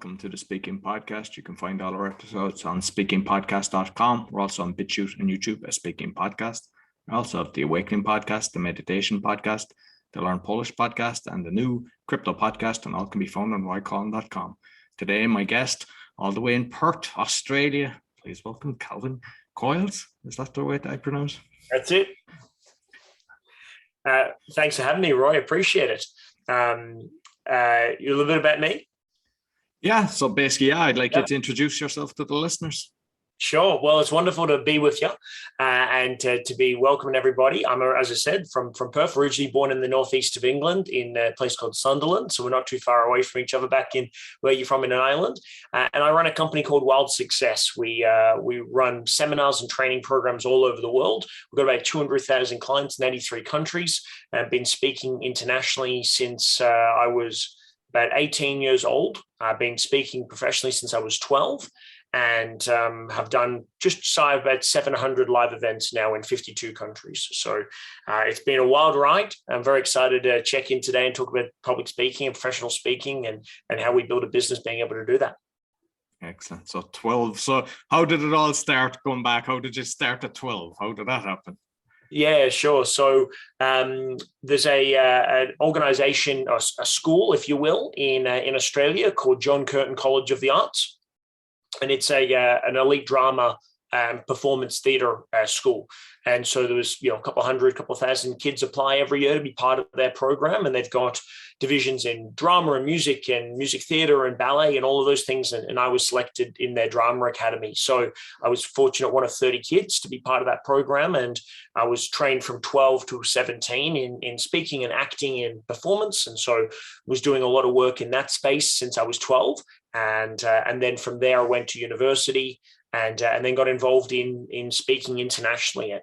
Welcome to the Speaking Podcast. You can find all our episodes on speakingpodcast.com. We're also on BitChute and YouTube as Speaking Podcast. We also have the Awakening Podcast, the Meditation Podcast, the Learn Polish Podcast, and the new Crypto Podcast, and all can be found on ycolin.com. Today, my guest, all the way in Perth, Australia, please welcome Calvin Coyles. Is that the way I pronounce? That's it. Thanks for having me, Roy. Appreciate it. A little bit about me? Yeah, so basically, I'd like you to introduce yourself to the listeners. Sure. Well, it's wonderful to be with you and to be welcoming everybody. I'm, as I said, from Perth, originally born in the northeast of England in a place called Sunderland. So we're not too far away from each other back in where you're from in Ireland. And I run a company called WILD Success. We run seminars and training programs all over the world. We've got about 200,000 clients in 83 countries. I've been speaking internationally since I was about 18 years old. I've been speaking professionally since I was 12 and have done just shy of about 700 live events now in 52 countries. So it's been a wild ride. I'm very excited to check in today and talk about public speaking and professional speaking and how we build a business being able to do that. Excellent. So 12. So how did it all start going back? How did you start at 12? How did that happen? Yeah, sure. So there's an organization, a school, if you will, in Australia called John Curtin College of the Arts. And it's an elite drama performance theatre school. And so there was, a couple thousand kids apply every year to be part of their program. And they've got divisions in drama and music theatre and ballet and all of those things. And I was selected in their drama academy. So I was fortunate, one of 30 kids, to be part of that program. And I was trained from 12 to 17 in speaking and acting and performance. And so was doing a lot of work in that space since I was 12. And then from there, I went to university and then got involved in speaking internationally.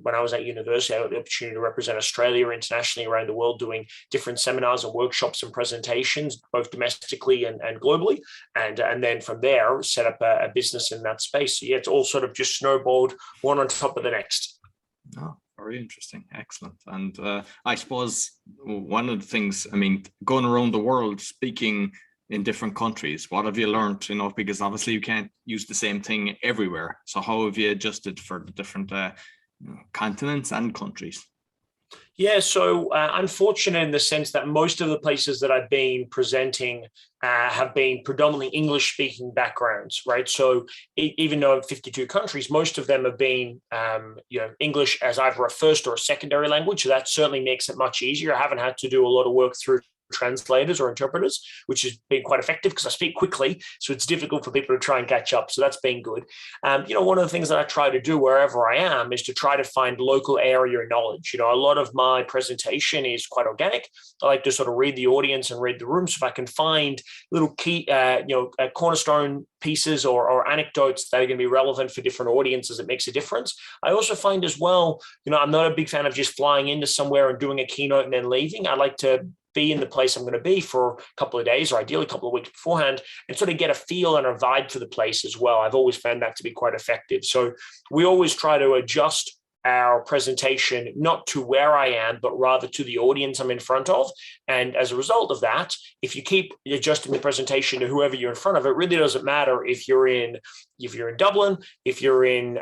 When I was at university, I had the opportunity to represent Australia internationally around the world, doing different seminars and workshops and presentations, both domestically and globally. And then from there, set up a business in that space. So yeah, it's all sort of just snowballed one on top of the next. Oh, very interesting. Excellent. And I suppose one of the things, going around the world, speaking in different countries, what have you learned, because obviously you can't use the same thing everywhere. So how have you adjusted for the different continents and countries? Yeah, so I'm fortunate in the sense that most of the places that I've been presenting have been predominantly English-speaking backgrounds, right? So even though 52 countries, most of them have been, English as either a first or a secondary language. So that certainly makes it much easier. I haven't had to do a lot of work through translators or interpreters, which has been quite effective because I speak quickly, so it's difficult for people to try and catch up. So that's been good. One of the things that I try to do wherever I am is to try to find local area knowledge. A lot of my presentation is quite organic. I like to sort of read the audience and read the room. So if I can find little key, cornerstone pieces or anecdotes that are going to be relevant for different audiences, it makes a difference. I also find as well, I'm not a big fan of just flying into somewhere and doing a keynote and then leaving. I like to be in the place I'm going to be for a couple of days or ideally a couple of weeks beforehand and sort of get a feel and a vibe for the place as well. I've always found that to be quite effective. So we always try to adjust our presentation, not to where I am, but rather to the audience I'm in front of. And as a result of that, if you keep adjusting the presentation to whoever you're in front of, it really doesn't matter if you're in Dublin, if you're in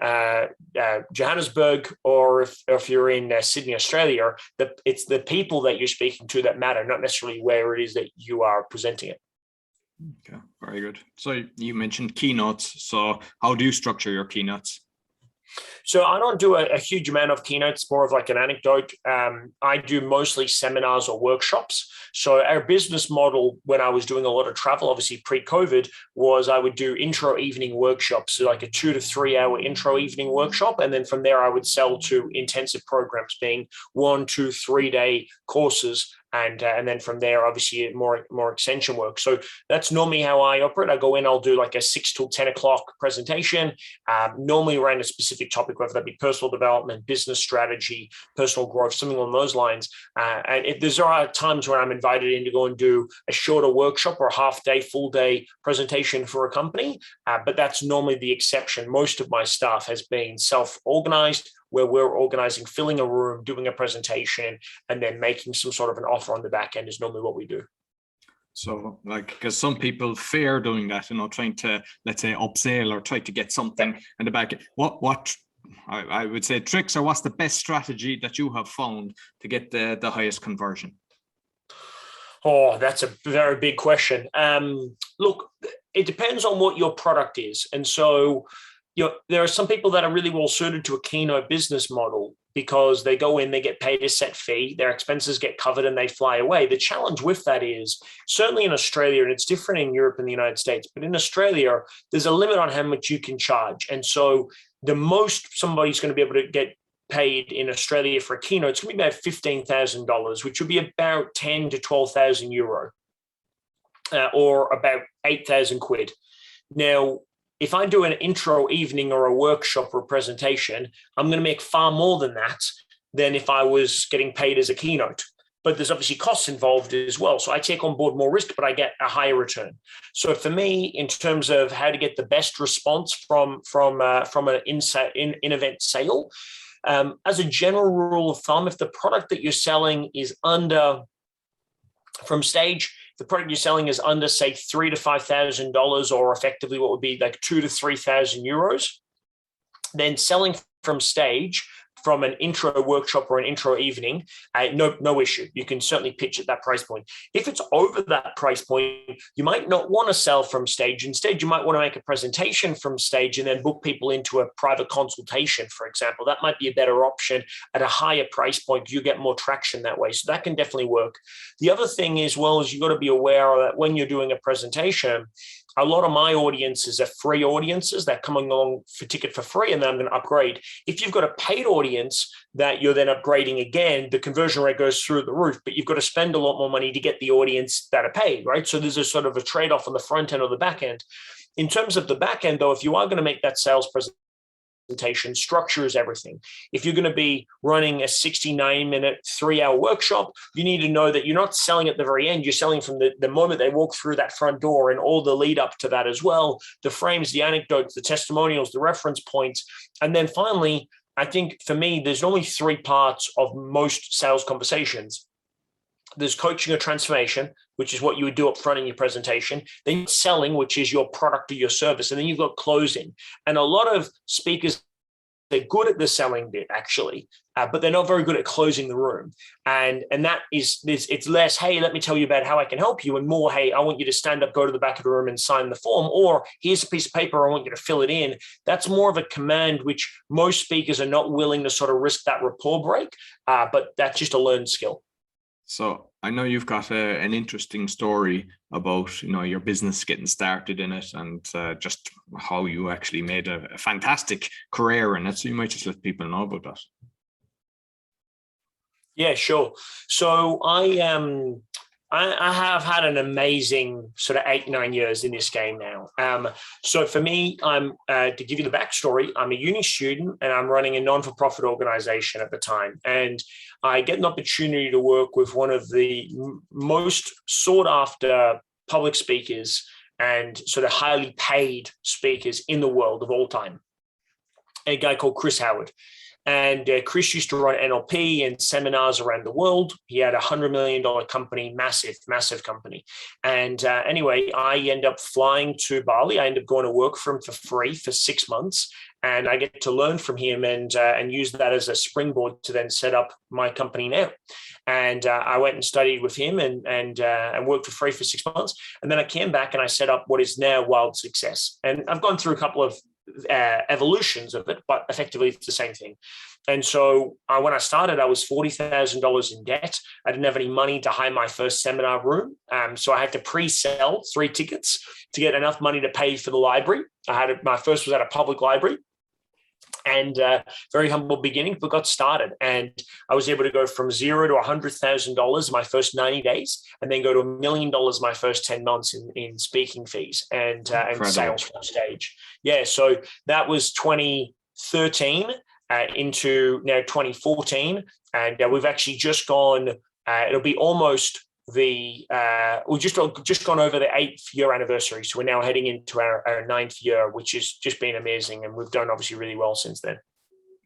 Johannesburg, or if you're in Sydney, Australia. It's the people that you're speaking to that matter, not necessarily where it is that you are presenting it. Okay, very good. So you mentioned keynotes. So how do you structure your keynotes? So I don't do a huge amount of keynotes, more of like an anecdote. I do mostly seminars or workshops. So our business model, when I was doing a lot of travel, obviously pre-COVID, was I would do intro evening workshops, so like a 2 to 3 hour intro evening workshop. And then from there, I would sell to intensive programs, being 1, 2, 3 day courses. And then from there, obviously, more extension work. So that's normally how I operate. I go in, I'll do like a 6 till 10 o'clock presentation, normally around a specific topic, whether that be personal development, business strategy, personal growth, something along those lines. And if there are times when I'm invited in to go and do a shorter workshop or a half day, full day presentation for a company, but that's normally the exception. Most of my stuff has been self-organized, where we're organizing, filling a room, doing a presentation, and then making some sort of an offer on the back end is normally what we do. So like, because some people fear doing that, trying to, let's say, upsell or try to get something in the back. What I would say tricks, or what's the best strategy that you have found to get the highest conversion? Oh, that's a very big question. Look, it depends on what your product is. And so, there are some people that are really well suited to a keynote business model because they go in, they get paid a set fee, their expenses get covered, and they fly away. The challenge with that is, certainly in Australia, and it's different in Europe and the United States, but in Australia, there's a limit on how much you can charge. And so the most somebody's going to be able to get paid in Australia for a keynote, it's going to be about $15,000, which would be about 10 to 12,000 euro, or about 8,000 quid. Now, if I do an intro evening or a workshop or a presentation, I'm going to make far more than that than if I was getting paid as a keynote. But there's obviously costs involved as well. So I take on board more risk, but I get a higher return. So for me, in terms of how to get the best response from an in-event sale, as a general rule of thumb, if the product that you're selling is from stage, the product you're selling is under, say, $3,000 to $5,000, or effectively what would be like 2,000 to 3,000 euros, then selling from stage, from an intro workshop or an intro evening, no issue. You can certainly pitch at that price point. If it's over that price point, you might not want to sell from stage. Instead, you might want to make a presentation from stage and then book people into a private consultation, for example. That might be a better option at a higher price point. You get more traction that way. So that can definitely work. The other thing is, you've got to be aware that when you're doing a presentation, a lot of my audiences are free audiences that come along for ticket for free, and then I'm going to upgrade. If you've got a paid audience that you're then upgrading again, the conversion rate goes through the roof, but you've got to spend a lot more money to get the audience that are paid, right? So there's a sort of a trade-off on the front end or the back end. In terms of the back end, though, if you are going to make that sales presentation, structure is everything. If you're going to be running a 69-minute, 3-hour workshop, you need to know that you're not selling at the very end. You're selling from the moment they walk through that front door and all the lead up to that as well, the frames, the anecdotes, the testimonials, the reference points. And then finally, I think for me, there's only 3 parts of most sales conversations. There's coaching or transformation, which is what you would do up front in your presentation. Then you're selling, which is your product or your service. And then you've got closing. And a lot of speakers, they're good at the selling bit, actually, but they're not very good at closing the room. And that is, it's less, hey, let me tell you about how I can help you, and more, hey, I want you to stand up, go to the back of the room and sign the form, or here's a piece of paper, I want you to fill it in. That's more of a command, which most speakers are not willing to sort of risk that rapport break, but that's just a learned skill. So I know you've got an interesting story about, your business getting started in it, and just how you actually made a fantastic career in it. So you might just let people know about that. Yeah, sure. So I have had an amazing sort of 8-9 years in this game now. So for me, to give you the backstory, I'm a uni student and I'm running a non-for-profit organization at the time. And I get an opportunity to work with one of the most sought after public speakers and sort of highly paid speakers in the world of all time, a guy called Chris Howard. And Chris used to run NLP and seminars around the world. He had a $100 million company, massive company. And anyway, I end up flying to Bali. I end up going to work for him for free for 6 months. And I get to learn from him and use that as a springboard to then set up my company now. And I went and studied with him and worked for free for 6 months. And then I came back and I set up what is now Wild Success. And I've gone through a couple of evolutions of it, but effectively it's the same thing. And so when I started, I was $40,000 in debt. I didn't have any money to hire my first seminar room. So I had to pre-sell 3 tickets to get enough money to pay for the library. My first was at a public library. And very humble beginning, but got started. And I was able to go from $0 to $100,000 my first 90 days, and then go to $1 million my first 10 months in speaking fees and sales from stage. Yeah, so that was 2013 into now 2014. And we've actually just gone, it'll be almost we've just gone over the 8th year anniversary. So we're now heading into our 9th year, which has just been amazing. And we've done obviously really well since then.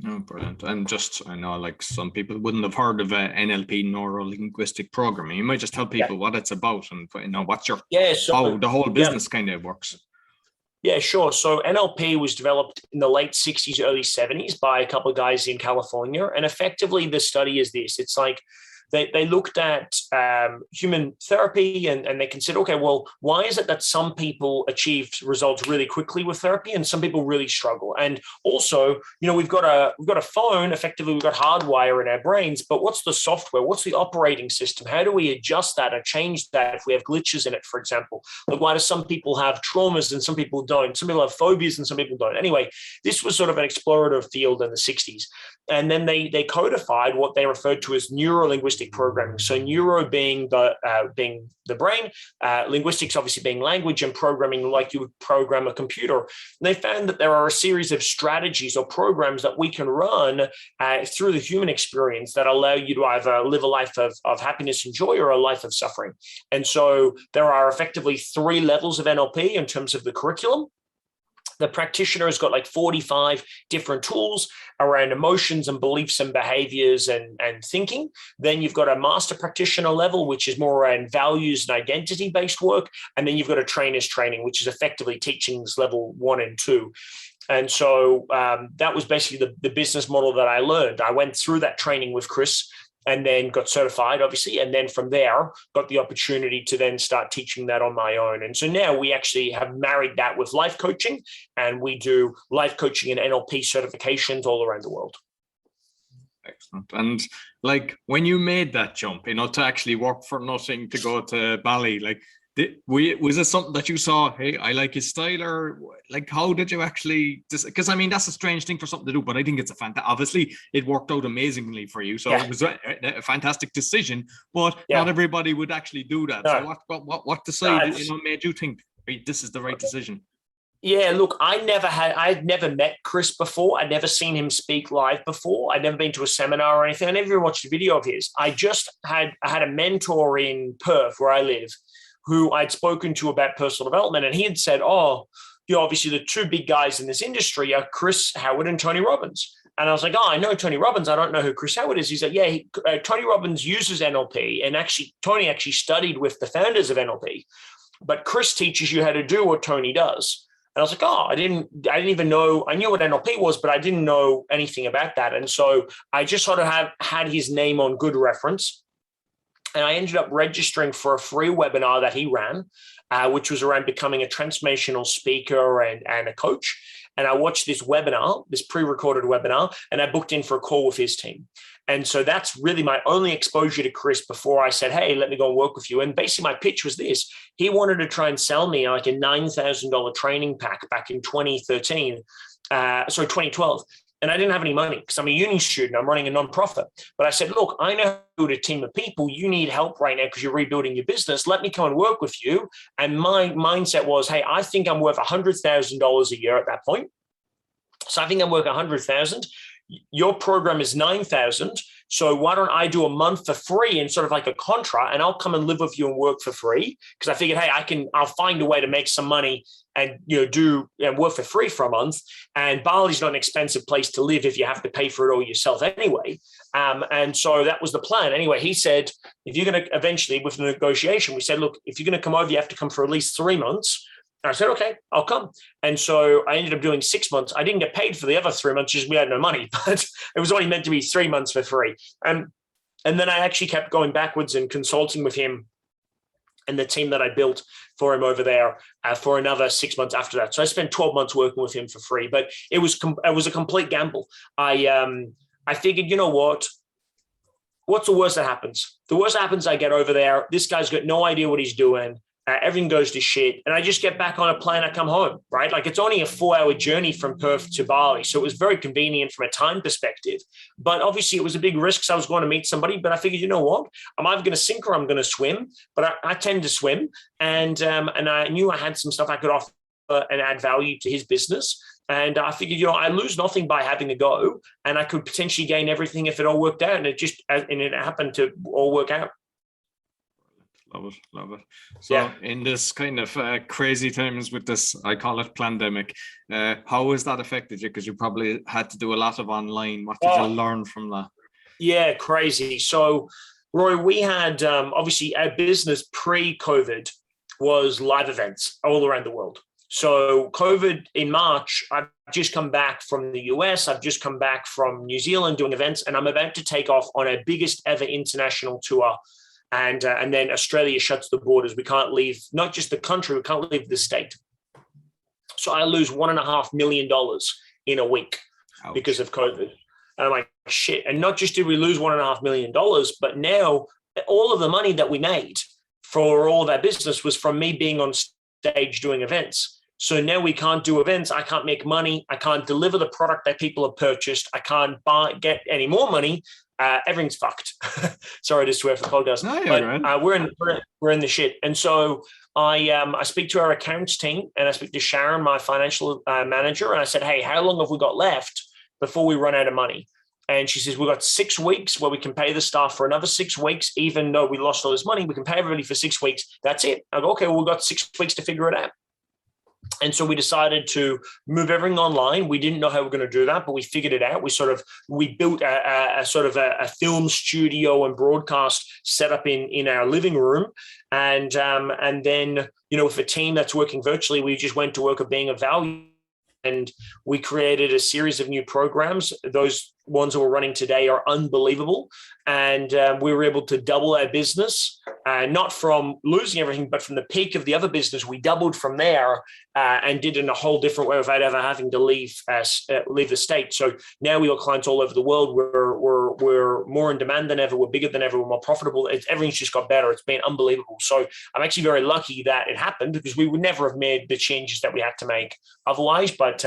Oh, brilliant. And just, I know like some people wouldn't have heard of NLP, neuro-linguistic programming. You might just tell people what it's about and, you know, what's your, how the whole business kind of works. Yeah, sure. So NLP was developed in the late 60s, early 70s by a couple of guys in California. And effectively the study is this. It's like they looked at human therapy and they considered, okay, well, why is it that some people achieve results really quickly with therapy and some people really struggle? And also, you know, we've got a phone, effectively we've got hardwire in our brains, but what's the software? What's the operating system? How do we adjust that or change that if we have glitches in it, for example? Like, why do some people have traumas and some people don't? Some people have phobias and some people don't. Anyway, this was sort of an explorative field in the 60s. And then they codified what they referred to as neuro-linguistic programming. So neuro being the brain, linguistics obviously being language, and programming like you would program a computer. And they found that there are a series of strategies or programs that we can run through the human experience that allow you to either live a life of happiness and joy or a life of suffering. And so there are effectively 3 levels of NLP in terms of the curriculum. The practitioner has got like 45 different tools around emotions and beliefs and behaviors and thinking. Then you've got a master practitioner level, which is more around values and identity-based work. And then you've got a trainer's training, which is effectively teachings level 1 and 2. And so that was basically the business model that I learned. I went through that training with Chris and then got certified, obviously. And then from there, got the opportunity to then start teaching that on my own. And so now we actually have married that with life coaching, and we do life coaching and NLP certifications all around the world. Excellent. And like when you made that jump, you know, to actually work for nothing to go to Bali, like, was it something that you saw, hey, I like his style, or like, how did you actually, because I mean, that's a strange thing for something to do, but I think it's obviously it worked out amazingly for you. So it was a fantastic decision, but not everybody would actually do that. No. So what decided, you know, made you think, hey, this is the right decision? Yeah, look, I'd never met Chris before. I'd never seen him speak live before. I'd never been to a seminar or anything. I never even watched a video of his. I had a mentor in Perth where I live, who I'd spoken to about personal development. And he had said, oh, you know, obviously the 2 big guys in this industry are Chris Howard and Tony Robbins. And I was like, oh, I know Tony Robbins. I don't know who Chris Howard is. He's like, yeah, Tony Robbins uses NLP. And actually, Tony actually studied with the founders of NLP. But Chris teaches you how to do what Tony does. And I was like, oh, I didn't even know. I knew what NLP was, but I didn't know anything about that. And so I just sort of had his name on good reference. And I ended up registering for a free webinar that he ran, which was around becoming a transformational speaker and a coach. And I watched this webinar, this pre-recorded webinar, and I booked in for a call with his team. And so that's really my only exposure to Chris before I said, hey, let me go and work with you. And basically my pitch was this. He wanted to try and sell me like a $9,000 training pack back in 2012. And I didn't have any money because I'm a uni student. I'm running a nonprofit. But I said, look, I know how to build a team of people. You need help right now because you're rebuilding your business. Let me come and work with you. And my mindset was, hey, I think I'm worth $100,000 a year at that point. So I think I'm worth $100,000. Your program is $9,000. So why don't I do a month for free and sort of like a contra, and I'll come and live with you and work for free? Because I figured, hey, I'll find a way to make some money and, you know, do work for free for a month. And Bali's not an expensive place to live if you have to pay for it all yourself anyway. And so that was the plan. Anyway, he said, if you're going to eventually, with the negotiation, we said, look, if you're going to come over, you have to come for at least 3 months. And I said, okay, I'll come. And so I ended up doing 6 months. I didn't get paid for the other 3 months because we had no money, but it was only meant to be 3 months for free. And then I actually kept going backwards and consulting with him and the team that I built for him over there for another 6 months after that. So I spent 12 months working with him for free, but it was a complete gamble. I figured, you know what? What's the worst that happens? The worst that happens, I get over there. This guy's got no idea what he's doing. Everything goes to shit. And I just get back on a plane. I come home, right? Like it's only a 4-hour journey from Perth to Bali. So it was very convenient from a time perspective. But obviously it was a big risk because I was going to meet somebody. But I figured, you know what? I'm either going to sink or I'm going to swim. But I tend to swim. And I knew I had some stuff I could offer and add value to his business. And I figured, you know, I lose nothing by having a go. And I could potentially gain everything if it all worked out. And it happened to all work out. Love it. So Yeah. in this kind of crazy times with this, I call it pandemic, how has that affected you? Because you probably had to do a lot of online. What did you learn from that? Yeah, crazy. So, Roy, we had obviously our business pre-COVID was live events all around the world. So COVID in March, I've just come back from the US. I've just come back from New Zealand doing events, and I'm about to take off on our biggest ever international tour. And then Australia shuts the borders. We can't leave, not just the country, we can't leave the state. So I lose $1.5 million in a week because of COVID. And I'm like, shit. And not just did we lose $1.5 million, but now all of the money that we made for all of our business was from me being on stage doing events. So now we can't do events. I can't make money. I can't deliver the product that people have purchased. I can't get any more money. Everything's fucked. Sorry to swear for the podcast, but we're in the shit. And so I speak to our accounts team, and I speak to Sharon, my financial manager, and I said, hey, how long have we got left before we run out of money? And she says, we've got 6 weeks where we can pay the staff for another 6 weeks. Even though we lost all this money, we can pay everybody for 6 weeks. That's it. I go, okay, well, we've got 6 weeks to figure it out. And so we decided to move everything online. We didn't know how we were going to do that, but we figured it out. We built a film studio and broadcast setup in our living room. And then, with a team that's working virtually, we just went to work of being of value. And we created a series of new programs. Those ones that we're running today are unbelievable. And we were able to double our business, not from losing everything, but from the peak of the other business. We doubled from there and did it in a whole different way without ever having to leave the state. So now we got clients all over the world. We're more in demand than ever. We're bigger than ever. We're more profitable. Everything's just got better. It's been unbelievable. So I'm actually very lucky that it happened, because we would never have made the changes that we had to make otherwise. But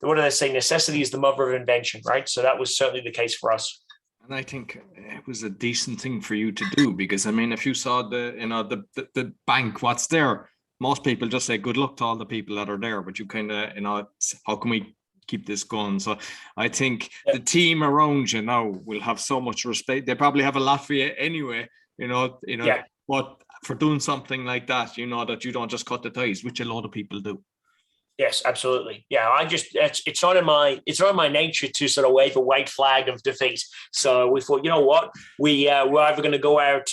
what do they say? Necessity is the mother of invention, right? So that was certainly the case for us. And I think it was a decent thing for you to do, because I mean, if you saw the bank, what's there, most people just say good luck to all the people that are there, but you kind of, how can we keep this going? So I think the team around you now will have so much respect. They probably have a lot for you anyway, but for doing something like that, that you don't just cut the ties, which a lot of people do. Yes, absolutely. Yeah, it's not in my nature to sort of wave a white flag of defeat. So we thought, you know what, we're either going to go out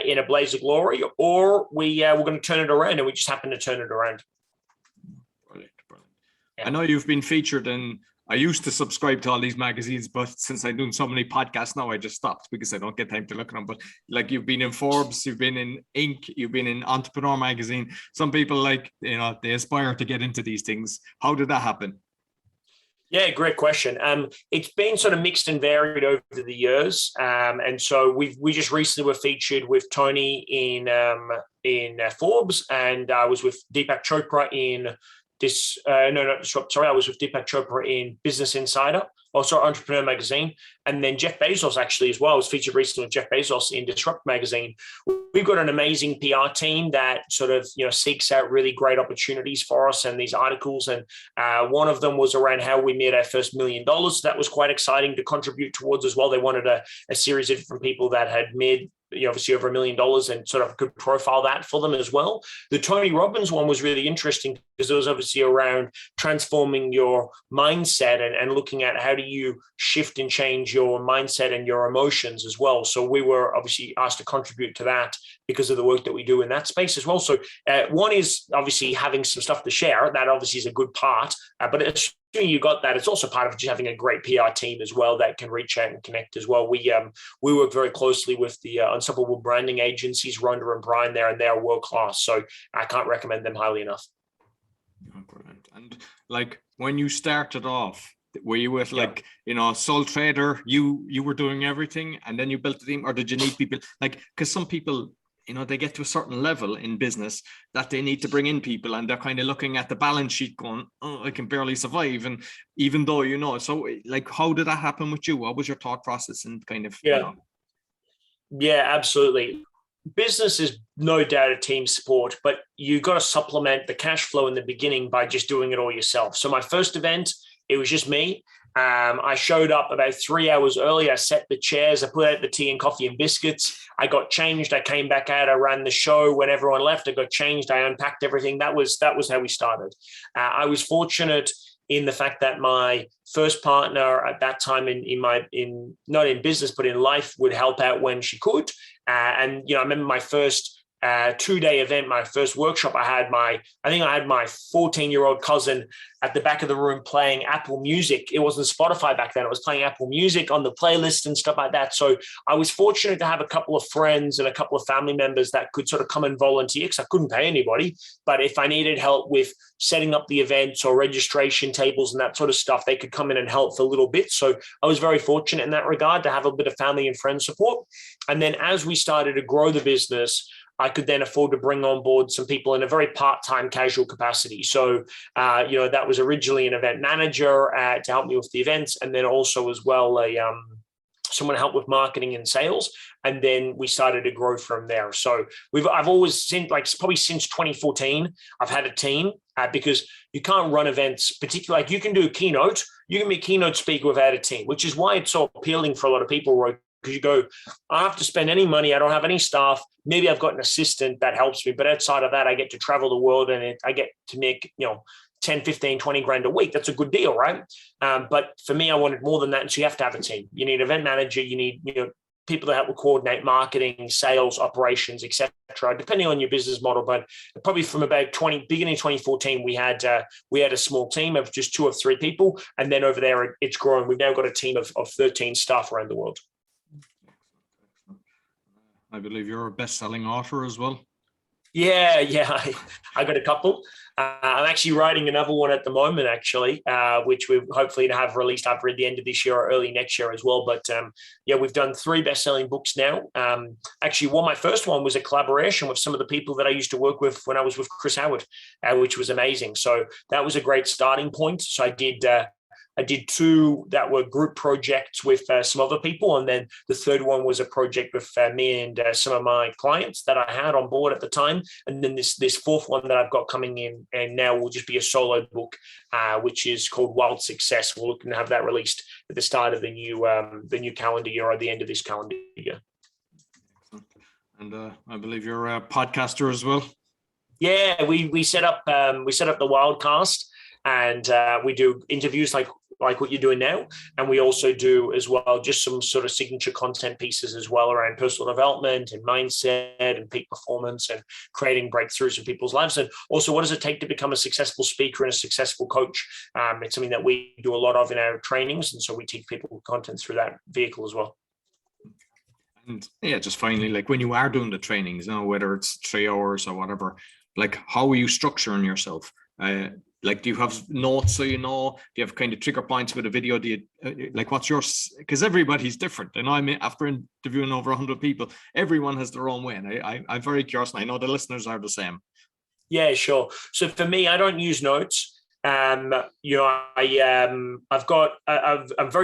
in a blaze of glory, or we're going to turn it around, and we just happen to turn it around. Brilliant. Yeah. I know you've been featured in. I used to subscribe to all these magazines, but since I'm doing so many podcasts now, I just stopped because I don't get time to look at them. But like, you've been in Forbes, you've been in Inc., you've been in Entrepreneur magazine. Some people they aspire to get into these things. How did that happen? Yeah, great question. It's been sort of mixed and varied over the years. And so we just recently were featured with Tony in Forbes, and I was with Deepak Chopra in I was with Deepak Chopra in Business Insider, Entrepreneur magazine, and then Jeff Bezos actually as well. I was featured recently with Jeff Bezos in Disrupt magazine. We've got an amazing PR team that sort of seeks out really great opportunities for us and these articles. And one of them was around how we made our first $1 million. That was quite exciting to contribute towards as well. They wanted a series of different people that had made obviously over $1 million, and sort of could profile that for them as well. The Tony Robbins one was really interesting because it was obviously around transforming your mindset and looking at how do you shift and change your mindset and your emotions as well. So we were obviously asked to contribute to that because of the work that we do in that space as well. So one is obviously having some stuff to share. That obviously is a good part, but assuming you got that, it's also part of just having a great PR team as well that can reach out and connect as well. We work very closely with the Unstoppable branding agencies, Rhonda and Brian there, and they're world class. So I can't recommend them highly enough. Oh, brilliant. And like, when you started off, were you with sole trader, you were doing everything and then you built the team, or did you need people? Like, because some people, they get to a certain level in business that they need to bring in people, and they're kind of looking at the balance sheet going, oh, I can barely survive. And even though, so like, how did that happen with you? What was your thought process and kind of, Yeah, absolutely. Business is no doubt a team sport, but you got to supplement the cash flow in the beginning by just doing it all yourself. So my first event, it was just me. I showed up about 3 hours early. I set the chairs. I put out the tea and coffee and biscuits. I got changed. I came back out. I ran the show. When everyone left, I got changed. I unpacked everything. That was how we started. I was fortunate in the fact that my first partner at that time in not in business but in life would help out when she could. And I remember my first 2-day event, my first workshop, I think I had my 14-year-old cousin at the back of the room playing Apple Music. It wasn't Spotify back then. It was playing Apple Music on the playlist and stuff like that. So I was fortunate to have a couple of friends and a couple of family members that could sort of come and volunteer, because I couldn't pay anybody. But if I needed help with setting up the events or registration tables and that sort of stuff, they could come in and help for a little bit. So I was very fortunate in that regard to have a bit of family and friend support. And then as we started to grow the business, I could then afford to bring on board some people in a very part-time casual capacity. So, that was originally an event manager to help me with the events. And then also as well, someone to help with marketing and sales. And then we started to grow from there. So I've always probably since 2014, I've had a team because you can't run events, particularly like you can do a keynote, you can be a keynote speaker without a team, which is why it's so appealing for a lot of people, right? Because you go, I don't have to spend any money. I don't have any staff. Maybe I've got an assistant that helps me. But outside of that, I get to travel the world and I get to make, 10, 15, 20 grand a week. That's a good deal, right? But for me, I wanted more than that. And so you have to have a team. You need an event manager. You need, people that help with coordinate marketing, sales, operations, etc., depending on your business model. But probably from about beginning 2014, we had a small team of just 2 or 3 people. And then over there, it's grown. We've now got a team of 13 staff around the world. I believe you're a best-selling author as well. Yeah. I got a couple. I'm actually writing another one at the moment, actually, which we hopefully to have released either at the end of this year or early next year as well. But we've done 3 best-selling books now. Actually, my first one was a collaboration with some of the people that I used to work with when I was with Chris Howard, which was amazing. So that was a great starting point. So I did 2 that were group projects with some other people. And then the third one was a project with me and some of my clients that I had on board at the time. And then this fourth one that I've got coming in and now will just be a solo book, which is called Wild Success. We're looking to have that released at the start of the new calendar year or the end of this calendar year. And I believe you're a podcaster as well. Yeah, we set up the Wildcast, and we do interviews like what you're doing now. And we also do as well just some sort of signature content pieces as well around personal development and mindset and peak performance and creating breakthroughs in people's lives. And also, what does it take to become a successful speaker and a successful coach? It's something that we do a lot of in our trainings. And so we teach people content through that vehicle as well. And just finally, like when you are doing the trainings, whether it's 3 hours or whatever, like how are you structuring yourself? Like, do you have notes so do you have kind of trigger points with a video? Do you what's yours? Because everybody's different. And I mean, after interviewing over 100 people, everyone has their own way. And I'm very curious, and I know the listeners are the same. Yeah, sure. So for me, I don't use notes. I'm very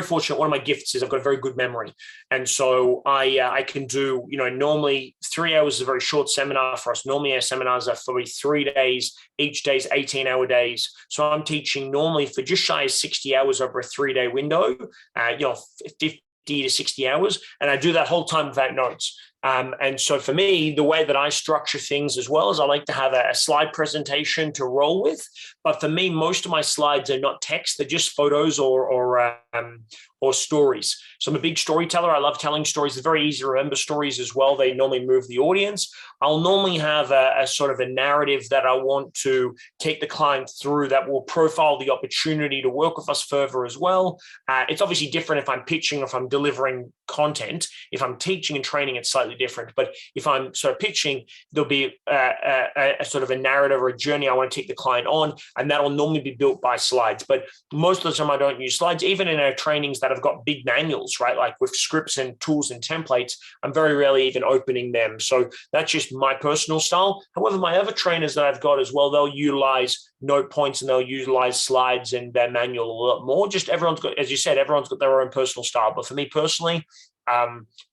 fortunate. One of my gifts is I've got a very good memory. And so I can do, normally 3 hours is a very short seminar for us. Normally our seminars are for 3 days, each day's 18-hour days. So I'm teaching normally for just shy of 60 hours over a 3-day window, 50 to 60 hours. And I do that whole time without notes. And so for me, the way that I structure things as well is I like to have a slide presentation to roll with. But for me, most of my slides are not text; they're just photos or stories. So I'm a big storyteller. I love telling stories. It's very easy to remember stories as well. They normally move the audience. I'll normally have a sort of a narrative that I want to take the client through that will profile the opportunity to work with us further as well. It's obviously different if I'm pitching or if I'm delivering content. If I'm teaching and training, it's slightly different. But if I'm sort of pitching, there'll be a sort of a narrative or a journey I want to take the client on, and that'll normally be built by slides. But most of the time I don't use slides. Even in our trainings that have got big manuals, right? Like with scripts and tools and templates, I'm very rarely even opening them. So that's just my personal style. However, my other trainers that I've got as well, they'll utilize note points and they'll utilize slides and their manual a lot more. Just everyone's got, as you said, everyone's got their own personal style. But for me personally,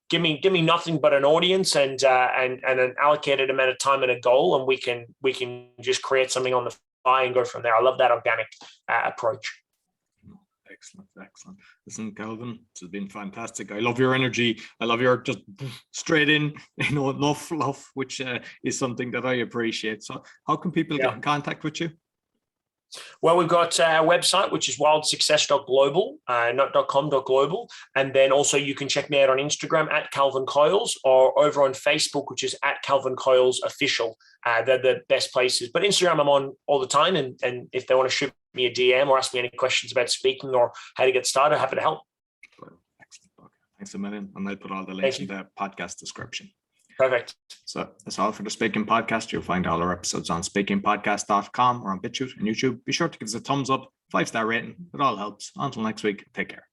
give me nothing but an audience and an allocated amount of time and a goal, and we can just create something on the fly and go from there. I love that organic approach. Excellent. Listen, Calvin, this has been fantastic. I love your energy. I love your just straight in, no fluff, which is something that I appreciate. So how can people get in contact with you? Well, we've got our website, which is wildsuccess.global, not .com.global. And then also you can check me out on Instagram at Calvin Coyles, or over on Facebook, which is at Calvin Coyles Official. They're the best places. But Instagram, I'm on all the time. And if they want to shoot me a DM or ask me any questions about speaking or how to get started, happy to help. Excellent. Okay. Thanks a million. And I'll put all the links in the podcast description. Perfect. So that's all for the Speaking Podcast. You'll find all our episodes on speakingpodcast.com or on BitChute and YouTube. Be sure to give us a thumbs up, 5-star rating. It all helps. Until next week, take care.